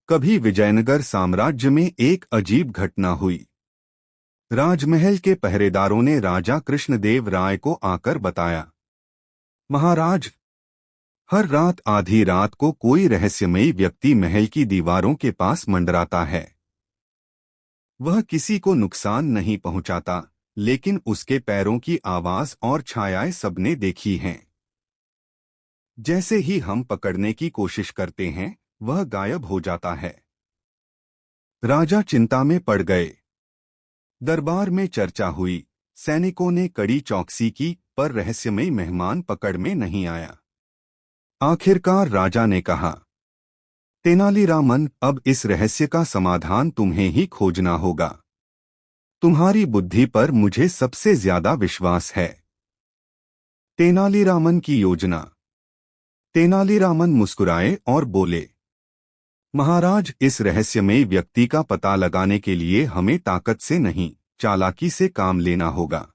कभी विजयनगर साम्राज्य में एक अजीब घटना हुई। राजमहल के पहरेदारों ने राजा कृष्णदेव राय को आकर बताया, महाराज, हर रात आधी रात को कोई रहस्यमयी व्यक्ति महल की दीवारों के पास मंडराता है। वह किसी को नुकसान नहीं पहुंचाता, लेकिन उसके पैरों की आवाज और छायाएं सबने देखी हैं। जैसे ही हम पकड़ने की कोशिश करते हैं, वह गायब हो जाता है। राजा चिंता में पड़ गए। दरबार में चर्चा हुई। सैनिकों ने कड़ी चौकसी की, पर रहस्यमयी मेहमान पकड़ में नहीं आया। आखिरकार राजा ने कहा, तेनालीरामन, अब इस रहस्य का समाधान तुम्हें ही खोजना होगा। तुम्हारी बुद्धि पर मुझे सबसे ज्यादा विश्वास है। तेनालीरामन की योजना। तेनालीरामन मुस्कुराए और बोले, महाराज, इस रहस्यमयी व्यक्ति का पता लगाने के लिए हमें ताकत से नहीं, चालाकी से काम लेना होगा।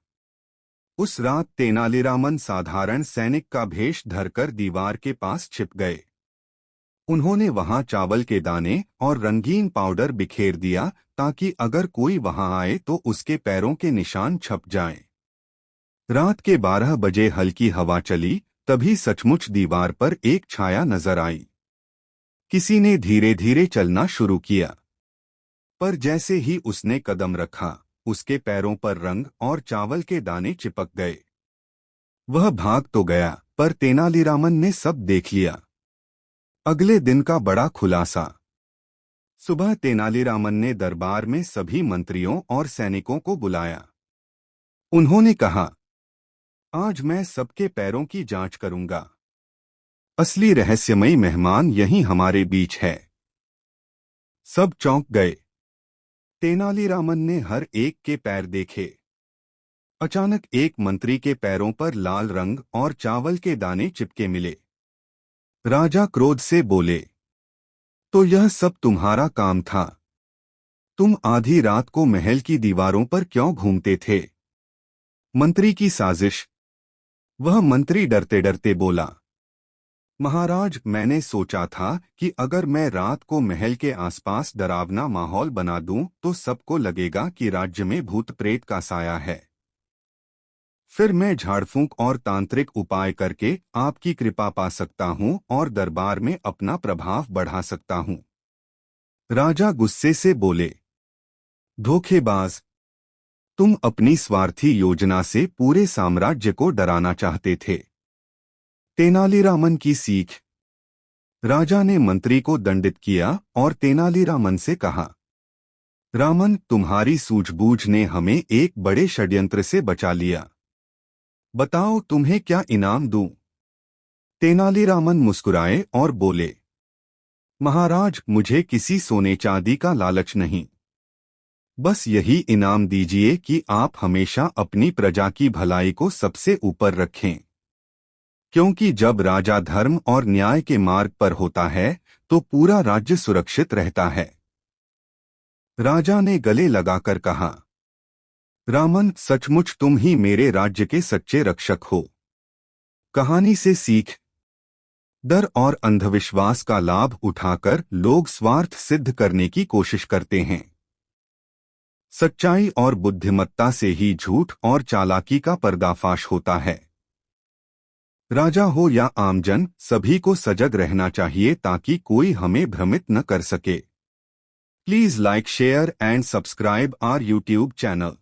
उस रात तेनालीरामन साधारण सैनिक का भेष धरकर दीवार के पास छिप गए। उन्होंने वहां चावल के दाने और रंगीन पाउडर बिखेर दिया, ताकि अगर कोई वहां आए तो उसके पैरों के निशान छप जाएं। रात के 12 बजे हल्की हवा चली, तभी सचमुच दीवार पर एक छाया नजर आई। किसी ने धीरे धीरे चलना शुरू किया, पर जैसे ही उसने कदम रखा, उसके पैरों पर रंग और चावल के दाने चिपक गए। वह भाग तो गया, पर तेनालीरामन ने सब देख लिया। अगले दिन का बड़ा खुलासा। सुबह तेनालीरामन ने दरबार में सभी मंत्रियों और सैनिकों को बुलाया। उन्होंने कहा, आज मैं सबके पैरों की जांच करूंगा। असली रहस्यमयी मेहमान यहीं हमारे बीच है। सब चौंक गए। तेनालीरामन ने हर एक के पैर देखे। अचानक एक मंत्री के पैरों पर लाल रंग और चावल के दाने चिपके मिले। राजा क्रोध से बोले, तो यह सब तुम्हारा काम था? तुम आधी रात को महल की दीवारों पर क्यों घूमते थे? मंत्री की साजिश। वह मंत्री डरते डरते बोला, महाराज, मैंने सोचा था कि अगर मैं रात को महल के आसपास डरावना माहौल बना दूं तो सबको लगेगा कि राज्य में भूत प्रेत का साया है। फिर मैं झाड़फूंक और तांत्रिक उपाय करके आपकी कृपा पा सकता हूं और दरबार में अपना प्रभाव बढ़ा सकता हूं। राजा गुस्से से बोले, धोखेबाज, तुम अपनी स्वार्थी योजना से पूरे साम्राज्य को डराना चाहते थे। तेनालीरामन की सीख। राजा ने मंत्री को दंडित किया और तेनालीरामन से कहा, रामन, तुम्हारी सूझबूझ ने हमें एक बड़े षड्यंत्र से बचा लिया। बताओ, तुम्हें क्या इनाम दूं? तेनालीरामन मुस्कुराए और बोले, महाराज, मुझे किसी सोने चांदी का लालच नहीं। बस यही इनाम दीजिए कि आप हमेशा अपनी प्रजा की भलाई को सबसे ऊपर रखें। क्योंकि जब राजा धर्म और न्याय के मार्ग पर होता है तो पूरा राज्य सुरक्षित रहता है। राजा ने गले लगाकर कहा, रामन, सचमुच तुम ही मेरे राज्य के सच्चे रक्षक हो। कहानी से सीख। डर और अंधविश्वास का लाभ उठाकर लोग स्वार्थ सिद्ध करने की कोशिश करते हैं। सच्चाई और बुद्धिमत्ता से ही झूठ और चालाकी का पर्दाफाश होता है। राजा हो या आमजन, सभी को सजग रहना चाहिए ताकि कोई हमें भ्रमित न कर सके। Please like, share and subscribe our YouTube channel.